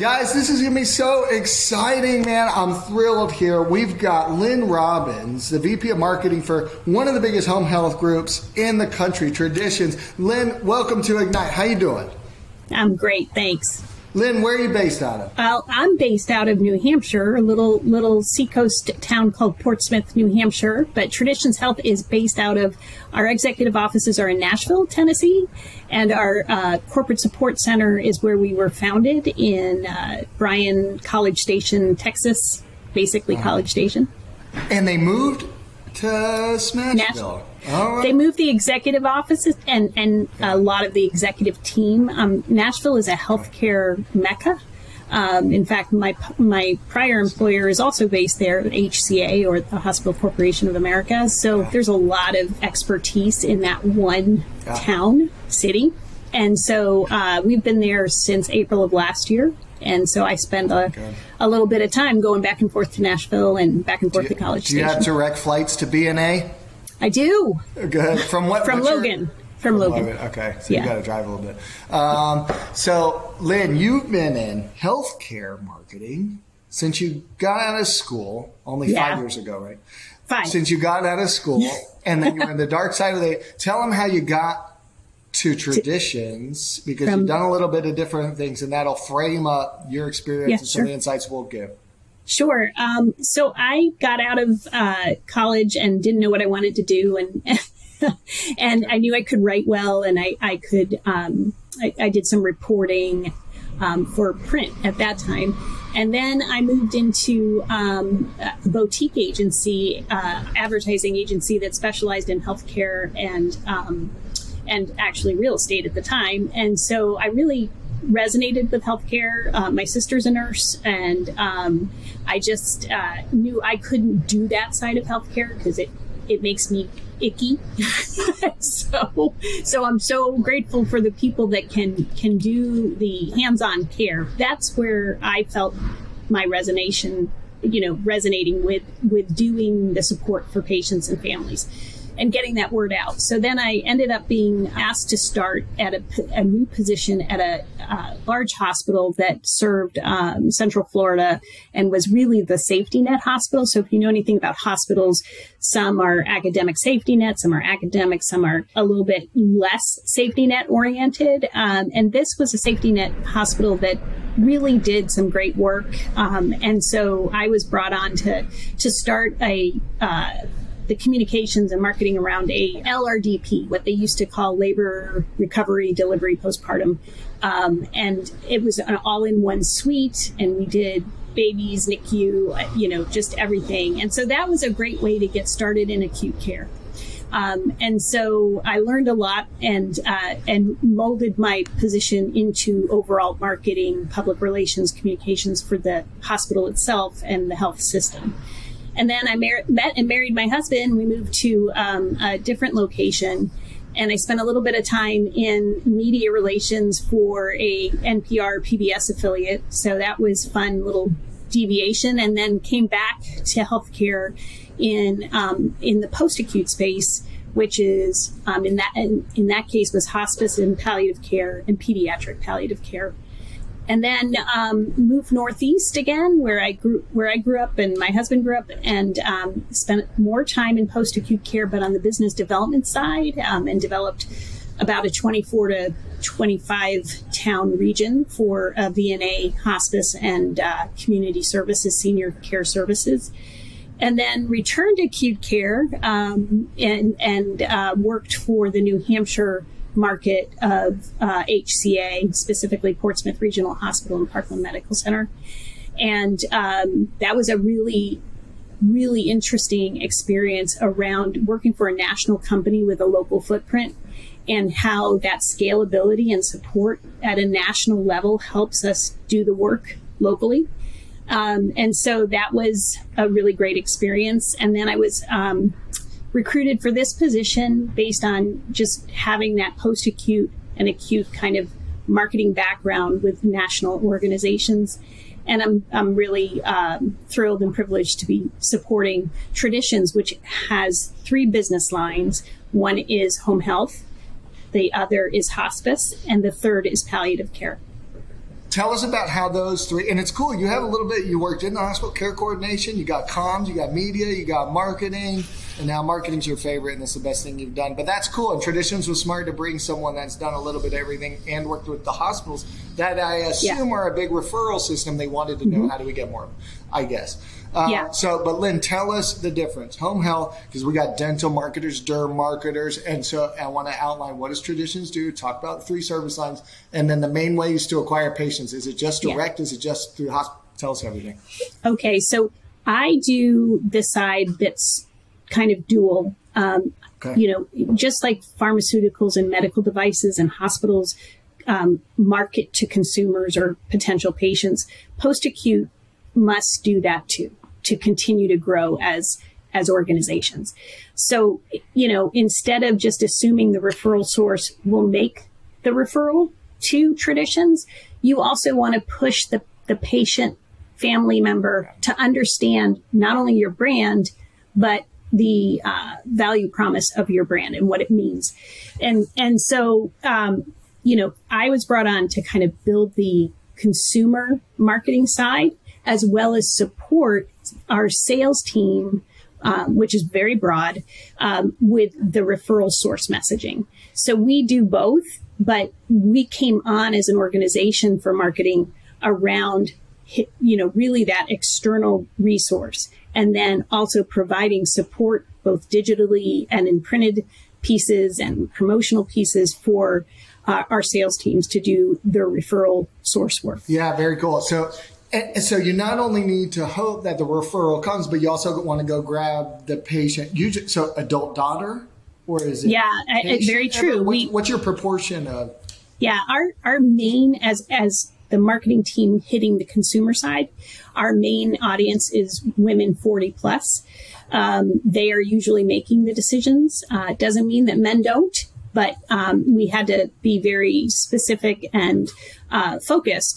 Guys, this is going to be so exciting, man. I'm thrilled here. We've got Lynn Robbins, the VP of Marketing for one of the biggest home health groups in the country, Traditions. Lynn, welcome to Ignite. How you doing? I'm great, thanks. Lynn, where are you based out of? I'm based out of New Hampshire, a little seacoast town called Portsmouth, New Hampshire. But Traditions Health is based out of, our executive offices are in Nashville, Tennessee, and our corporate support center is where we were founded in Bryan, College Station, Texas, basically College Station. And they moved to Smashville. All right. They moved the executive offices and a lot of the executive team. Nashville is a healthcare mecca. In fact, my prior employer is also based there, HCA, or the Hospital Corporation of America. So there's a lot of expertise in that one town, city. And so we've been there since April of last year. And so I spend a little bit of time going back and forth to Nashville and back and forth to College Station. Do you have direct flights to BNA? I do. Good. From what? From Logan. From Logan. Okay, so you got to drive a little bit. So, Lynn, you've been in healthcare marketing since you got out of school, only 5 years ago, right? 5. Since you got out of school, and then you were in the dark side of the. Tell them how you got to Traditions, because you've done a little bit of different things, and that'll frame up your experience and some of the insights we'll give. Sure. So I got out of college and didn't know what I wanted to do, and I knew I could write well, and I could. I did some reporting for print at that time, and then I moved into a boutique agency, advertising agency that specialized in healthcare and actually real estate at the time, and so I really resonated with healthcare. My sister's a nurse, and I just knew I couldn't do that side of healthcare because it makes me icky. So I'm so grateful for the people that can do the hands-on care. That's where I felt my resonating with doing the support for patients and families and getting that word out. So then I ended up being asked to start at a new position at a large hospital that served Central Florida and was really the safety net hospital. So if you know anything about hospitals, some are academic safety net, some are academic, some are a little bit less safety net oriented. And this was a safety net hospital that really did some great work. And so I was brought on to start the communications and marketing around a LRDP, what they used to call labor recovery delivery postpartum. And it was an all-in-one suite, and we did babies, NICU, just everything. And so that was a great way to get started in acute care. And so I learned a lot and molded my position into overall marketing, public relations, communications for the hospital itself and the health system. And then I met and married my husband. We moved to a different location, and I spent a little bit of time in media relations for a NPR PBS affiliate. So that was fun, little deviation, and then came back to healthcare in the post-acute space, which is in that case was hospice and palliative care and pediatric palliative care. And then moved northeast again, where I grew up, and my husband grew up, and spent more time in post-acute care, but on the business development side, and developed about a 24 to 25 town region for VNA hospice and community services, senior care services. And then returned to acute care and worked for the New Hampshire market of HCA, specifically Portsmouth Regional Hospital and Parkland Medical Center. And that was a really, really interesting experience around working for a national company with a local footprint, and how that scalability and support at a national level helps us do the work locally. And so that was a really great experience. And then I was recruited for this position based on just having that post-acute and acute kind of marketing background with national organizations. And I'm really thrilled and privileged to be supporting Traditions, which has 3 business lines. One is home health, the other is hospice, and the third is palliative care. tell us about how those three, and it's cool. You have a little bit, you worked in the hospital care coordination, you got comms, you got media, you got marketing, and now marketing's your favorite and it's the best thing you've done. But that's cool. And Traditions was smart to bring someone that's done a little bit of everything and worked with the hospitals that I assume are a big referral system. They wanted to know how do we get more, I guess. But Lynn, tell us the difference. Home health, because we got dental marketers, derm marketers, and so I want to outline what does Traditions do, talk about the 3 service lines, and then the main ways to acquire patients. Is it just direct? Is it just through hospital? Tell us everything. Okay, so I do the side that's kind of dual. Just like pharmaceuticals and medical devices and hospitals market to consumers or potential patients, post-acute must do that too, to continue to grow as organizations. So, instead of just assuming the referral source will make the referral to Traditions, you also want to push the patient family member to understand not only your brand, but the value promise of your brand and what it means. And so, I was brought on to kind of build the consumer marketing side, as well as support our sales team, which is very broad, with the referral source messaging. So we do both, but we came on as an organization for marketing around, really that external resource, and then also providing support both digitally and in printed pieces and promotional pieces for our sales teams to do their referral source work. Yeah, very cool. So you not only need to hope that the referral comes, but you also want to go grab the patient. So adult daughter, or is it? Yeah, very true. What's your proportion of? Yeah, our main, as the marketing team hitting the consumer side, our main audience is women 40 plus. They are usually making the decisions. It doesn't mean that men don't, but we had to be very specific and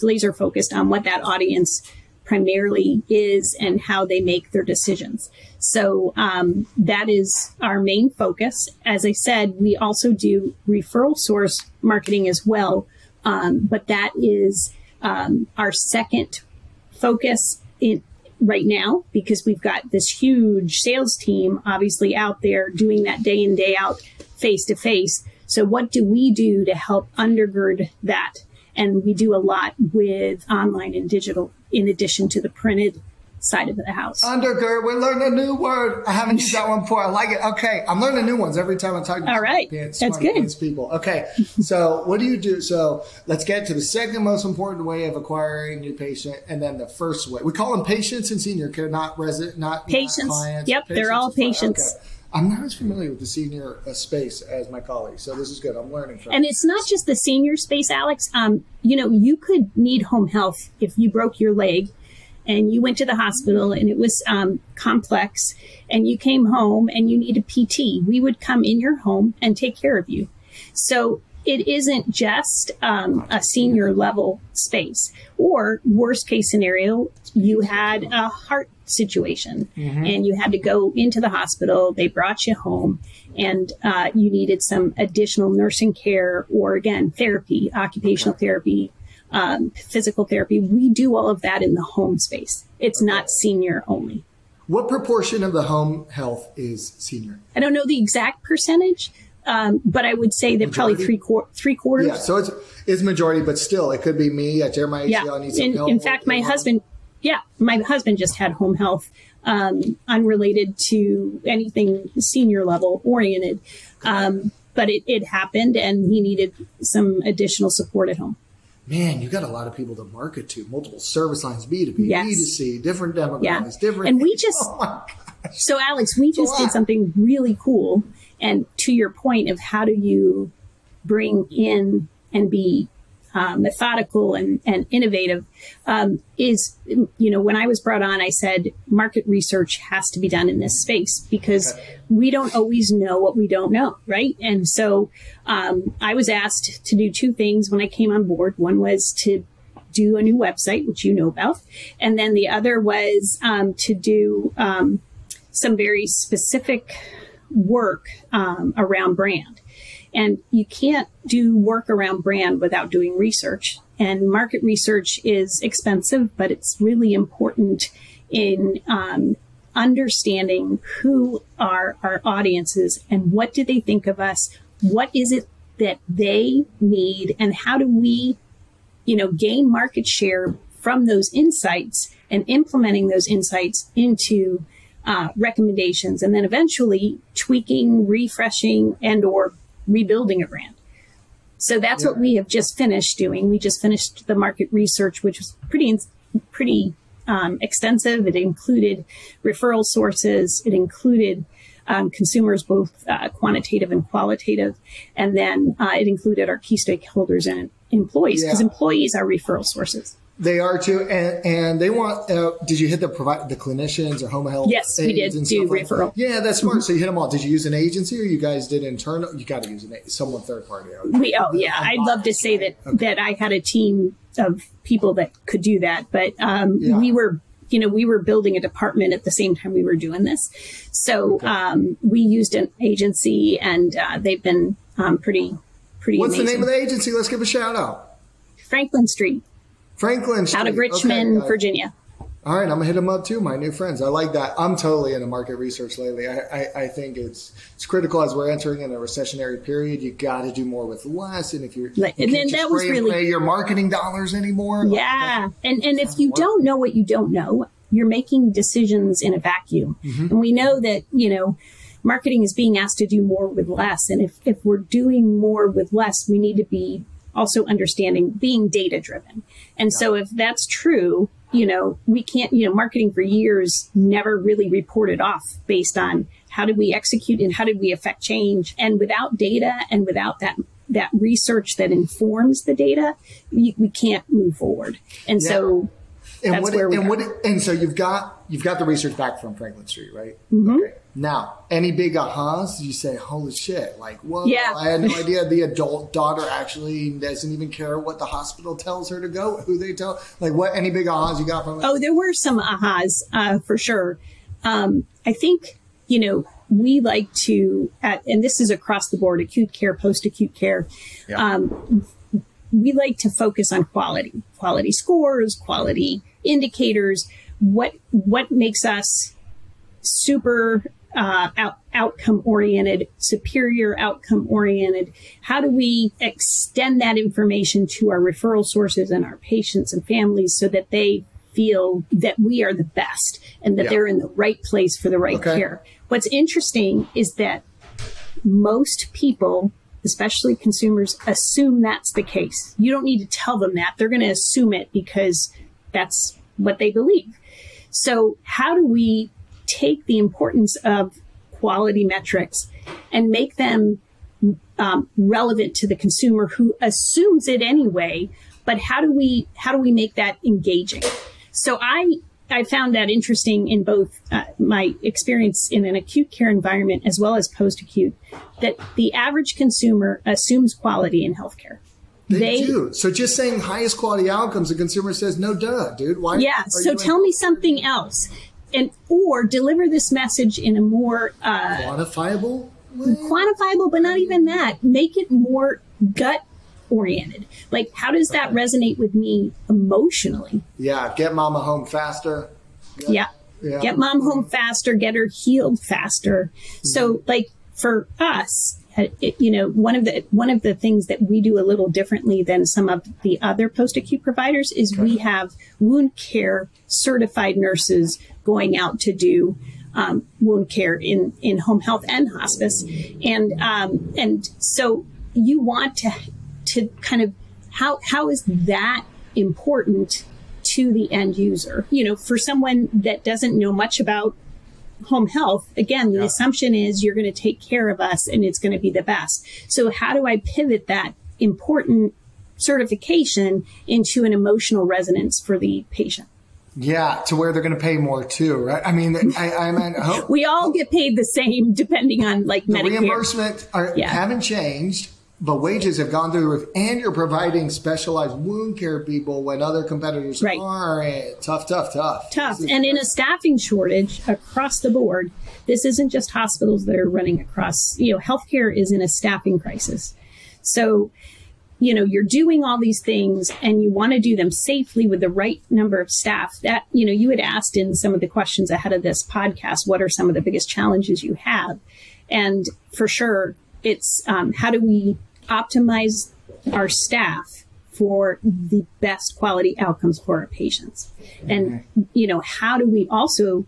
laser focused on what that audience primarily is and how they make their decisions. So that is our main focus. As I said, we also do referral source marketing as well, but that is our second focus right now, because we've got this huge sales team obviously out there doing that day in, day out, face to face. So what do we do to help undergird that? And we do a lot with online and digital in addition to the printed side of the house. Undergird, we learned a new word. I haven't used that one before. I like it. Okay, I'm learning new ones every time I talk to all right. That's good. People. Okay, so what do you do? So let's get to the second most important way of acquiring your patient, and then the first way. We call them patients in senior care, not resident, not patients. Not clients. Yep, they're all patients. Okay. I'm not as familiar with the senior space as my colleagues, so this is good. I'm learning from And it's not just the senior space, Alex. You could need home health if you broke your leg and you went to the hospital and it was complex and you came home and you needed PT. We would come in your home and take care of you. So it isn't just a senior level space. Or worst case scenario, you had a heart situation and you had to go into the hospital. They brought you home and you needed some additional nursing care or, again, therapy, occupational therapy, physical therapy. We do all of that in the home space. It's not senior only. What proportion of the home health is senior? I don't know the exact percentage, but I would say that probably three quarters. Yeah, so it's majority, but still, it could be me. I tear my ACL. I need some help. In fact, my husband just had home health, unrelated to anything senior level oriented. But it happened and he needed some additional support at home. Man, you got a lot of people to market to, multiple service lines, B2B, yes. B2C, different demographics, different. And we just, so Alex, we just did something really cool. And to your point of how do you bring in and be methodical and innovative, is, when I was brought on, I said, market research has to be done in this space because we don't always know what we don't know, right? And so I was asked to do two things when I came on board. One was to do a new website, which you know about. And then the other was to do some very specific work around brand. And you can't do work around brand without doing research. And market research is expensive, but it's really important in understanding who are our audiences and what do they think of us? What is it that they need? And how do we, gain market share from those insights and implementing those insights into recommendations, and then eventually tweaking, refreshing, and or rebuilding a brand. So that's what we have just finished doing. We just finished the market research, which was pretty extensive. It included referral sources. It included consumers, both quantitative and qualitative. And then it included our key stakeholders and employees, because employees are referral sources. They are too, and they want. Did you hit the clinicians or home health? Yes, we did do referral. Yeah, that's smart. So you hit them all. Did you use an agency, or you guys did internal? You got to use someone third party. I'd love to say that I had a team of people that could do that, but we were building a department at the same time we were doing this. So we used an agency, and they've been pretty. What's amazing. The name of the agency? Let's give a shout out. Franklin Street. Out of Richmond, Virginia. All right, I'm going to hit them up too, my new friends. I like that. I'm totally into market research lately. I think it's critical as we're entering in a recessionary period. You got to do more with less. And if you're pay your marketing dollars anymore. Yeah. And if you don't know what you don't know, you're making decisions in a vacuum. Mm-hmm. And we know that, marketing is being asked to do more with less. And if we're doing more with less, we need to be also understanding being data driven. And so if that's true, we can't, marketing for years never really reported off based on how did we execute and how did we affect change. And without data and without that research that informs the data, we can't move forward. And so that's where we go. And so you've got the research back from Franklin Street, right? Mm-hmm. Okay. Now, any big ahas? You say, holy shit, like, whoa, yeah. I had no idea the adult daughter actually doesn't even care what the hospital tells her to go, who they tell. Like, any big ahas you got from it? Oh, there were some ahas, for sure. I think, we like to, and this is across the board, acute care, post-acute care. Yeah. We like to focus on quality scores, quality indicators, what makes us super outcome oriented, superior outcome oriented. How do we extend that information to our referral sources and our patients and families so that they feel that we are the best and that they're in the right place for the right care? What's interesting is that most people, especially consumers, assume that's the case. You don't need to tell them that. They're going to assume it because that's what they believe. So how do we take the importance of quality metrics and make them relevant to the consumer who assumes it anyway? But how do we make that engaging? So I found that interesting in both my experience in an acute care environment as well as post-acute, that the average consumer assumes quality in healthcare. They do. So just saying highest quality outcomes, the consumer says, no, duh, dude. Why? Yeah. So tell me something else, or deliver this message in a more quantifiable way? Quantifiable, but not even that. Make it more gut oriented. Like, how does that resonate with me emotionally? Yeah. Get mama home faster. Yeah. Get mom home faster. Get her healed faster. Mm-hmm. So, like, for us, one of the things that we do a little differently than some of the other post-acute providers is we have wound care certified nurses going out to do wound care in home health and hospice, and so you want to kind of how is that important to the end user? For someone that doesn't know much about home health, again, the assumption is you're going to take care of us and it's going to be the best. So how do I pivot that important certification into an emotional resonance for the patient? Yeah, to where they're going to pay more too, right? I mean, we all get paid the same depending on like Medicare. The reimbursement haven't changed, but wages have gone through the roof, and you're providing specialized wound care people when other competitors aren't. Tough. And in a staffing shortage across the board, this isn't just hospitals that are running across, healthcare is in a staffing crisis. So you're doing all these things and you want to do them safely with the right number of staff. That, you had asked in some of the questions ahead of this podcast, what are some of the biggest challenges you have? And for sure, it's how do we optimize our staff for the best quality outcomes for our patients? And, how do we also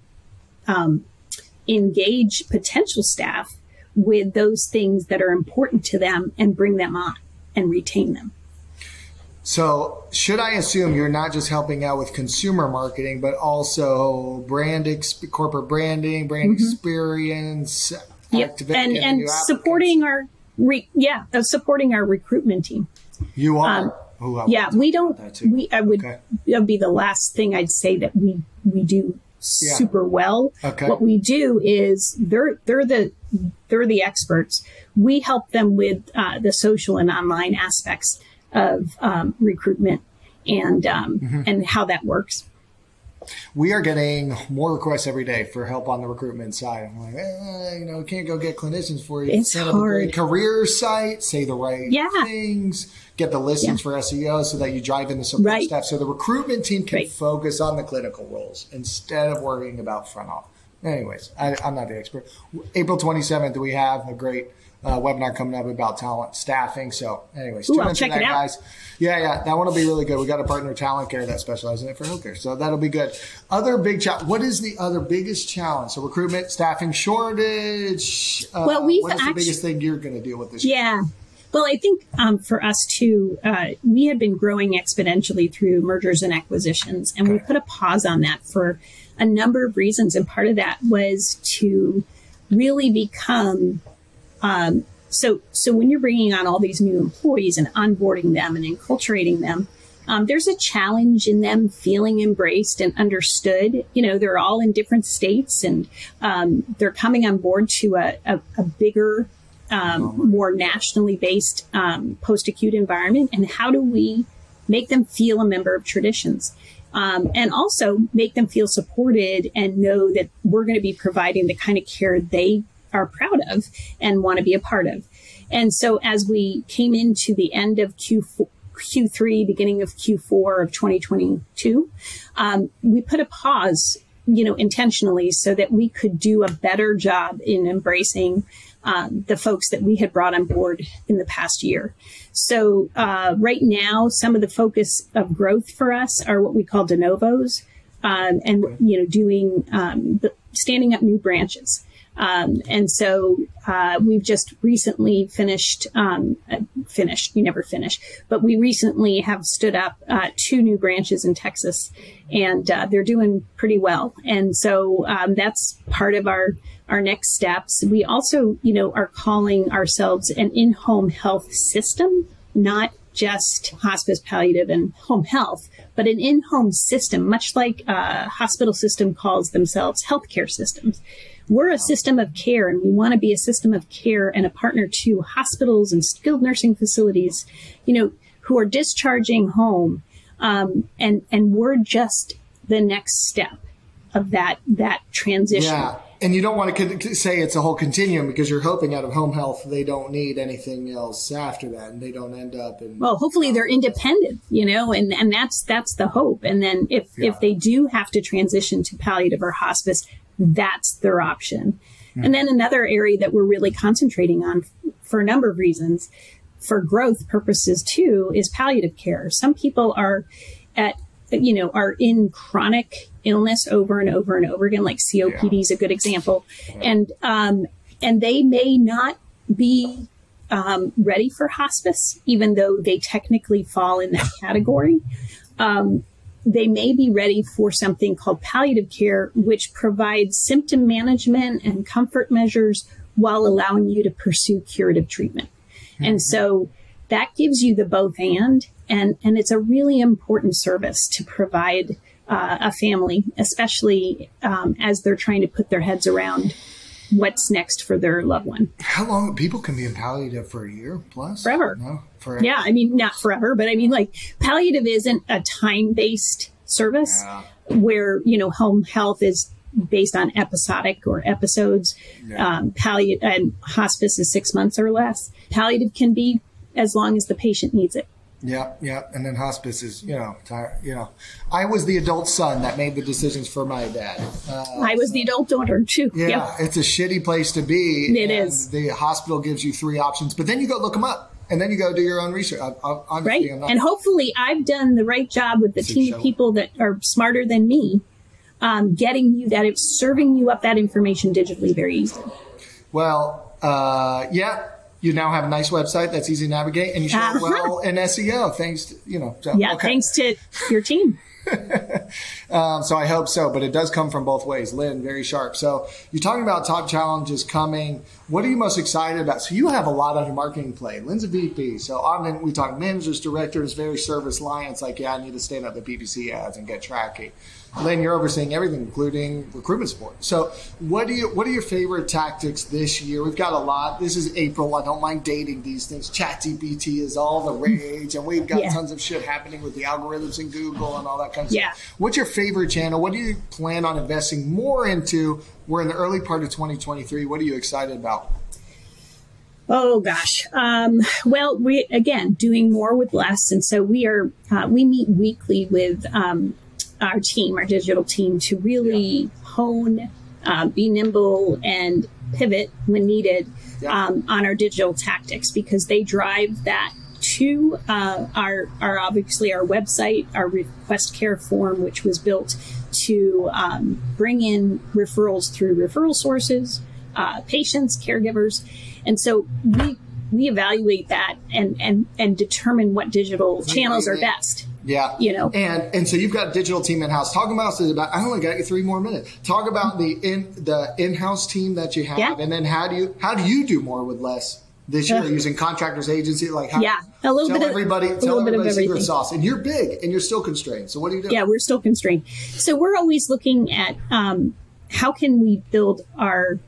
engage potential staff with those things that are important to them and bring them on and retain them? So should I assume you're not just helping out with consumer marketing, but also corporate branding, brand experience, and supporting our supporting our recruitment team. You are. We don't. That would be the last thing I'd say that we do super well. Okay. What we do is they're the experts. We help them with the social and online aspects of recruitment and how that works. We are getting more requests every day for help on the recruitment side. I'm like, we can't go get clinicians for you. It's Set up hard. a great career site, say the right things, get the listings for SEO so that you drive in the support staff. So the recruitment team can focus on the clinical roles instead of worrying about front office. Anyways, I'm not the expert. April 27th, we have a great webinar coming up about talent staffing. So anyways, tune into that, guys. Yeah, that one will be really good. We got a partner, Talent Care, that specializes in it for healthcare. So that'll be good. Other big challenge. What is the other biggest challenge? So recruitment, staffing shortage. Well, what is the biggest thing you're going to deal with this year? Yeah. Well, I think for us too, we had been growing exponentially through mergers and acquisitions, and we put a pause on that for a number of reasons. And part of that was to really become so when you're bringing on all these new employees and onboarding them and enculturating them, there's a challenge in them feeling embraced and understood. They're all in different states, and they're coming on board to a bigger, more nationally based post-acute environment. And how do we make them feel a member of traditions? And also make them feel supported and know that we're going to be providing the kind of care they are proud of and want to be a part of. And so as we came into the end of Q3, beginning of Q4 of 2022, we put a pause, intentionally so that we could do a better job in embracing the folks that we had brought on board in the past year. So right now, some of the focus of growth for us are what we call de novos, and doing standing up new branches. And so we've just recently finished, you never finish, but we recently have stood up 2 new branches in Texas, and they're doing pretty well. And so that's part of our next steps. We also, are calling ourselves an in-home health system, not just hospice, palliative, and home health, but an in-home system, much like a hospital system calls themselves healthcare systems. We're a system of care, and we want to be a system of care and a partner to hospitals and skilled nursing facilities, who are discharging home. And we're just the next step of that transition. Yeah. And you don't want to say it's a whole continuum, because you're hoping out of home health they don't need anything else after that, and they don't end up in. Well, hopefully they're independent, and that's the hope. And then if they do have to transition to palliative or hospice, that's their option. And then another area that we're really concentrating on for a number of reasons, for growth purposes too, is palliative care. Some people are in chronic illness over and over and over again, like COPD is a good example. And they may not be ready for hospice, even though they technically fall in that category. They may be ready for something called palliative care, which provides symptom management and comfort measures while allowing you to pursue curative treatment. And so that gives you the both and it's a really important service to provide a family, especially as they're trying to put their heads around what's next for their loved one. How long people can be in palliative for a year plus? Forever. No, forever. Yeah, not forever, but palliative isn't a time-based service where, home health is based on episodic or episodes. Palliative and hospice is 6 months or less. Palliative can be as long as the patient needs it. Yeah, yeah. And then hospice is, I was the adult son that made the decisions for my dad. I was the adult daughter too. Yeah, Yep. It's a shitty place to be. It is. The hospital gives you 3 options, but then you go look them up. And then you go do your own research. Right. And hopefully I've done the right job with the team of people that are smarter than me, getting you that, it's serving you up that information digitally very easily. Well, yeah. You now have a nice website that's easy to navigate, and you show it well in SEO. Thanks to, thanks to your team. So I hope so, but it does come from both ways. Lynn, very sharp. So you're talking about top challenges coming. What are you most excited about? So you have a lot on your marketing plate. Lynn's a VP. So often we talk managers, directors, very service line. It's like, I need to stand up the PPC ads and get tracking. Lynn, you're overseeing everything, including recruitment support. So what are your favorite tactics this year? We've got a lot. This is April. I don't mind dating these things. ChatGPT is all the rage, and we've got tons of shit happening with the algorithms in Google and all that kind of stuff. What's your favorite channel? What do you plan on investing more into? We're in the early part of 2023. What are you excited about? Oh gosh. Well, we again doing more with less, and so we meet weekly with our team, our digital team, to really hone, be nimble, and pivot when needed on our digital tactics, because they drive that to our obviously our website, our request care form, which was built to bring in referrals through referral sources, patients, caregivers. And so we evaluate that and determine what digital channels are best. Yeah. And so you've got a digital team in-house. Talk about, I only got you 3 more minutes. Talk about the in-house team that you have, and then how do you do more with less this year using contractors, agency? Like how, a little bit of everybody secret sauce. And you're big and you're still constrained. So what do you do? Yeah, we're still constrained. So we're always looking at how can we build our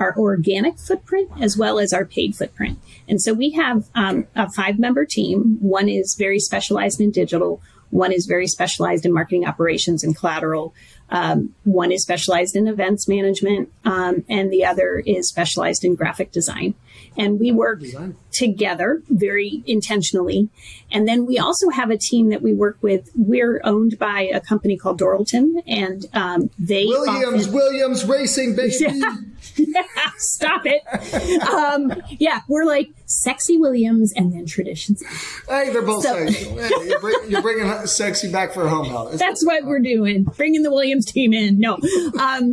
organic footprint as well as our paid footprint. And so we have a 5-member team. One is very specialized in digital. One is very specialized in marketing operations and collateral. One is specialized in events management, and the other is specialized in graphic design. And we work together very intentionally. And then we also have a team that we work with. We're owned by a company called Doralton, and they Williams Racing, baby. Yeah, stop it. We're like Sexy Williams and then Traditions. Hey, they're both sexy. You're bringing sexy back for home health. That's what we're doing. Bringing the Williams team in. No.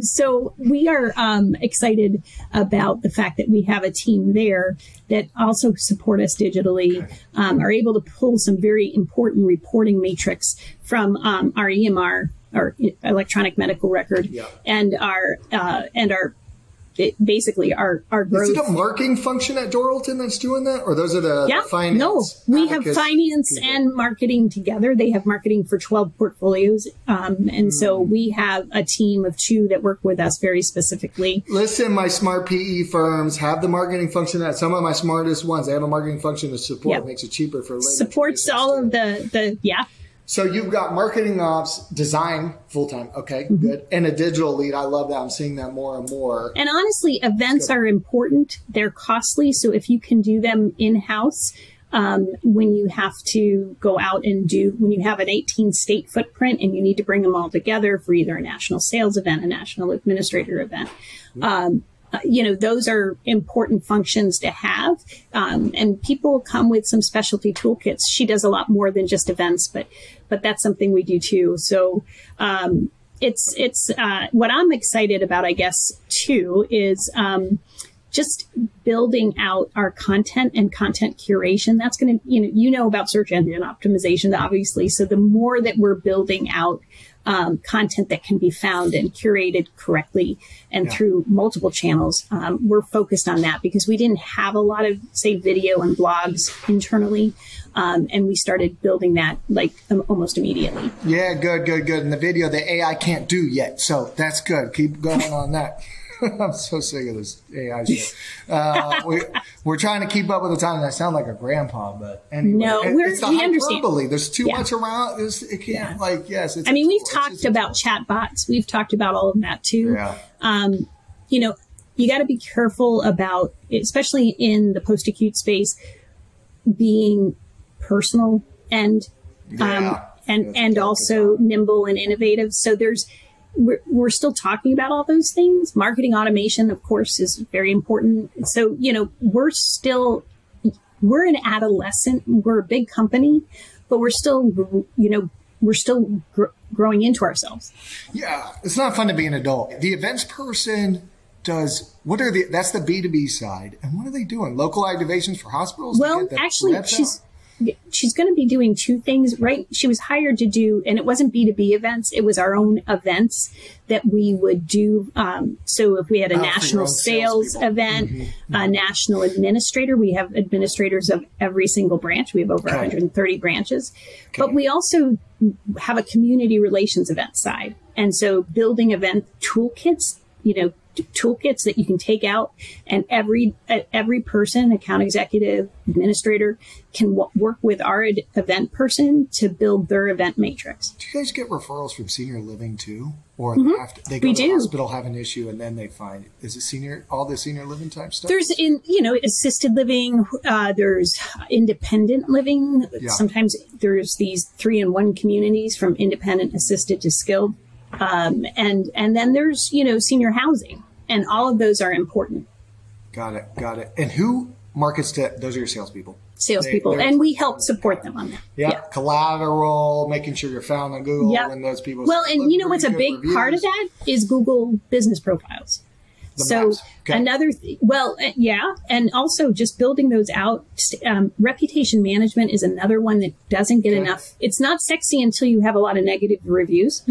So we are really about the fact that we have a team there that also support us digitally, are able to pull some very important reporting matrix from our EMR, our electronic medical record, and our basically our growth. Is it a marketing function at Doralton that's doing that? Or those are the finance? No, we have finance and marketing together. They have marketing for 12 portfolios. And so we have a team of 2 that work with us very specifically. Listen, my smart PE firms have the marketing function. That some of my smartest ones, they have a marketing function to support. It makes it cheaper for later. Supports all of the. So you've got marketing ops, design full-time. Okay, good. And a digital lead. I love that. I'm seeing that more and more. And honestly, events are important. They're costly. So if you can do them in-house, when you have to go out and when you have an 18-state footprint and you need to bring them all together for either a national sales event, a national administrator event, those are important functions to have. And people come with some specialty toolkits. She does a lot more than just events, but that's something we do too. So, it's what I'm excited about, I guess, too, is, just building out our content and content curation. That's going to, about search engine optimization, obviously. So the more that we're building out content that can be found and curated correctly and through multiple channels, we're focused on that because we didn't have a lot of, say, video and blogs internally. And we started building that almost immediately. Yeah, good. And the video, the AI can't do yet. So that's good. Keep going on that. I'm so sick of this AI shit. We're trying to keep up with the time. I sound like a grandpa, but anyway. No, it's the hyperbole. There's too much around. It can't, we've talked about chatbots. We've talked about all of that too. Yeah. You got to be careful about, especially in the post-acute space, being personal and also nimble and innovative. So we're still talking about all those things. Marketing automation, of course, is very important. So, we're an adolescent. We're a big company, but we're still, growing into ourselves. Yeah. It's not fun to be an adult. The events person that's the B2B side. And what are they doing? Local activations for hospitals? Well, actually, she's going to be doing two things, right? She was hired to do, and it wasn't B2B events. It was our own events that we would do. So if we had a national sales event, a national administrator, we have administrators of every single branch. We have over 130 branches, but we also have a community relations event side. And so building event toolkits, toolkits that you can take out, and every person, account executive, administrator, can work with our event person to build their event matrix. Do you guys get referrals from senior living too? Or they go to the hospital, have an issue, and then they find, is it all the senior living type stuff? There's assisted living, there's independent living. Yeah. Sometimes there's these 3-in-1 communities from independent, assisted to skilled. And then there's, senior housing, and all of those are important. Got it. And who markets to, those are your salespeople? And we help support them on that. Yeah. Collateral, making sure you're found on Google and those people. Well, and what's a big part of that is Google business profiles. And also just building those out. Reputation management is another one that doesn't get enough. It's not sexy until you have a lot of negative reviews.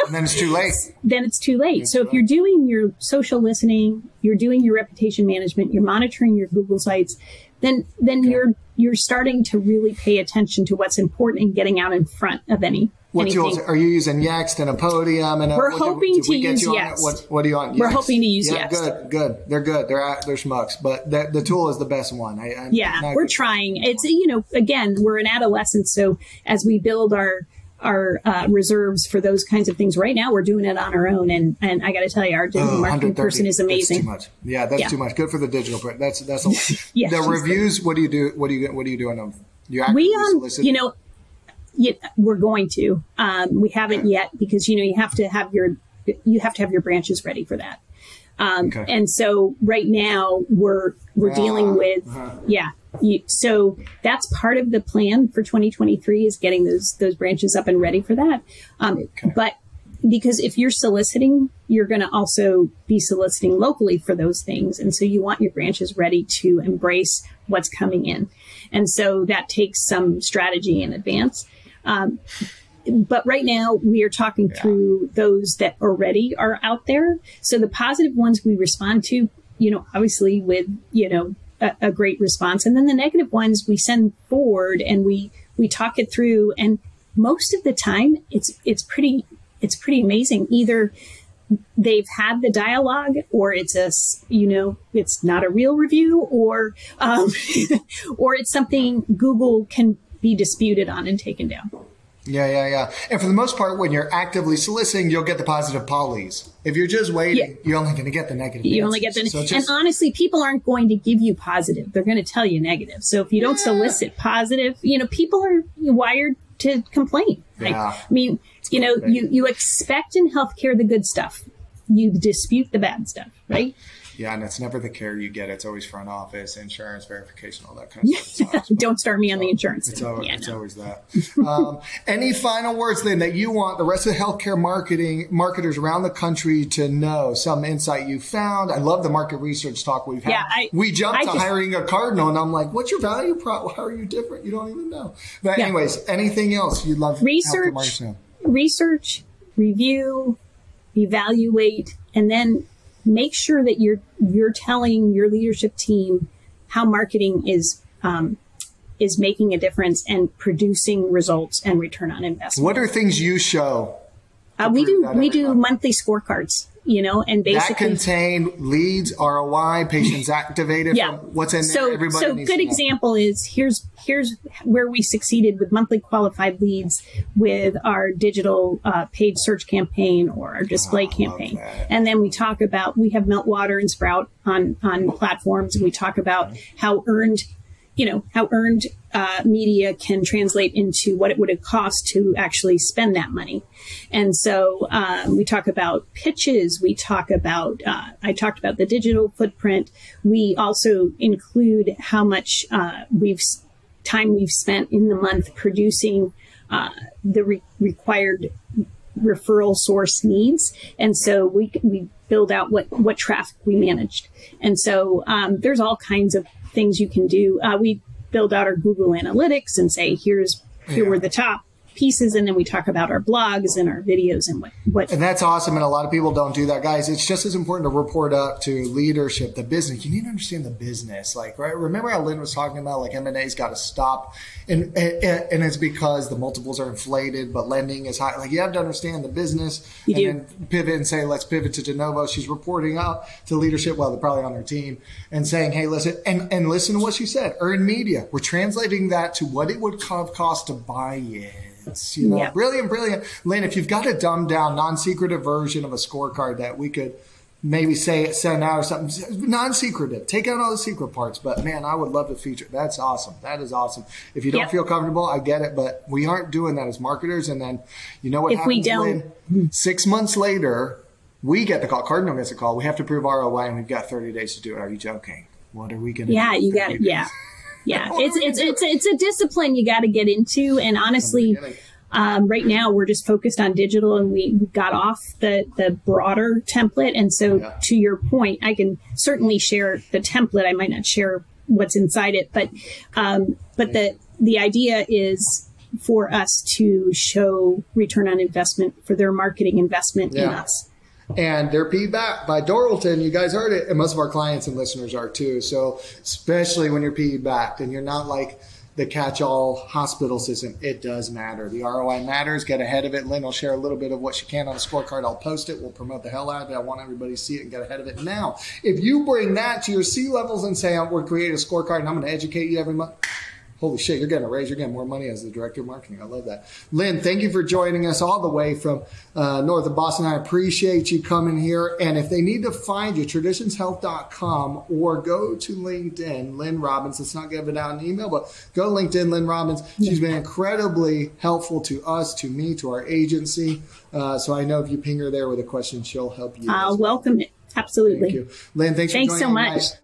And then it's too late. So if you're doing your social listening, you're doing your reputation management, you're monitoring your Google sites, then you're starting to really pay attention to what's important and getting out in front of anything. What tools are you using? Yext and a Podium? And we're hoping to use Yext. What are you on? We're hoping to use Yext. Good. They're good. They're schmucks, but the tool is the best one. We're trying. It's again, we're an adolescent, so as we build our reserves for those kinds of things, right now we're doing it on our own, and I got to tell you, our digital marketing person is amazing. That's too much. Yeah, that's too much. Good for the digital print. That's a lot. The reviews. What do you do? What do you do on them? You actively solicit? We're going to. We haven't yet because you have to have your branches ready for that. And so right now we're dealing with so that's part of the plan for 2023 is getting those branches up and ready for that. But because if you're soliciting, you're going to also be soliciting locally for those things. And so you want your branches ready to embrace what's coming in. And so that takes some strategy in advance. But right now we are talking through those that already are out there. So the positive ones we respond to, obviously with, a great response. And then the negative ones we send forward and we talk it through. And most of the time it's pretty amazing. Either they've had the dialogue or it's it's not a real review or it's something Google can be disputed on and taken down. Yeah. And for the most part, when you're actively soliciting, you'll get the positive polys. If you're just waiting, you're only going to get the negative. You only get and honestly, people aren't going to give you positive. They're going to tell you negative. So if you don't solicit positive, people are wired to complain. Yeah. You expect in healthcare the good stuff. You dispute the bad stuff, right? Yeah, and it's never the care you get. It's always front office, insurance verification, all that kind of stuff. Don't start me on the insurance. It's always that. Any final words then that you want the rest of the healthcare marketers around the country to know? Some insight you found? I love the market research talk we've had. We jumped to hiring a Cardinal, and I'm like, what's your value prop? How are you different? You don't even know. But anyways, anything else you'd love research, review, evaluate, and then make sure that you're telling your leadership team how marketing is making a difference and producing results and return on investment. What are things you show? We do monthly scorecards, and basically that contain leads, ROI, patients activated. What's in there? Everybody so good example is here's where we succeeded with monthly qualified leads with our digital paid search campaign or our display campaign. And then we talk about, we have Meltwater and Sprout on platforms, and we talk about how earned how earned media can translate into what it would have cost to actually spend that money. And so we talk about pitches. We talk about, I talked about the digital footprint. We also include how much time we've spent in the month producing the required referral source needs. And so we build out what traffic we managed. And so there's all kinds of things you can do. We build out our Google Analytics and say, here were the top pieces. And then we talk about our blogs and our videos and what. And that's awesome. And a lot of people don't do that, guys. It's just as important to report up to leadership, the business. You need to understand the business. Like, right. Remember how Lynn was talking about like M&A's got to stop. And it's because the multiples are inflated, but lending is high. Like you have to understand the business then pivot and say, let's pivot to de novo. She's reporting up to leadership. Well, they're probably on her team and saying, hey, listen, and listen to what she said. Earned media. We're translating that to what it would cost to buy it. Brilliant. Lynn, if you've got a dumbed down, non-secretive version of a scorecard that we could maybe send out or something, non-secretive, take out all the secret parts. But man, I would love to feature. That's awesome. That is awesome. If you don't feel comfortable, I get it, but we aren't doing that as marketers. And then you know what happens, Lynn? 6 months later, we get the call. Cardinal gets a call. We have to prove ROI and we've got 30 days to do it. Are you joking? What are we going to do? Yeah, you got it. Yeah. Yeah, it's a discipline you got to get into. And honestly, right now we're just focused on digital and we got off the broader template. And so to your point, I can certainly share the template. I might not share what's inside it, but the idea is for us to show return on investment for their marketing investment in us. And they're PE-backed by Doralton. You guys heard it. And most of our clients and listeners are too. So especially when you're PE-backed and you're not like the catch-all hospital system, it does matter. The ROI matters. Get ahead of it. Lynn will share a little bit of what she can on the scorecard. I'll post it. We'll promote the hell out of it. I want everybody to see it and get ahead of it. Now, if you bring that to your C-levels and say, we're creating a scorecard and I'm going to educate you every month, holy shit, you're getting a raise. You're getting more money as the director of marketing. I love that. Lynn, thank you for joining us all the way from north of Boston. I appreciate you coming here. And if they need to find you, traditionshealth.com or go to LinkedIn, Lynn Robbins. Let's not give it out an email, but go to LinkedIn, Lynn Robbins. She's been incredibly helpful to us, to me, to our agency. So I know if you ping her there with a question, she'll help you. I'll welcome it. Absolutely. Thank you. Lynn, thanks for joining us. Thanks so much.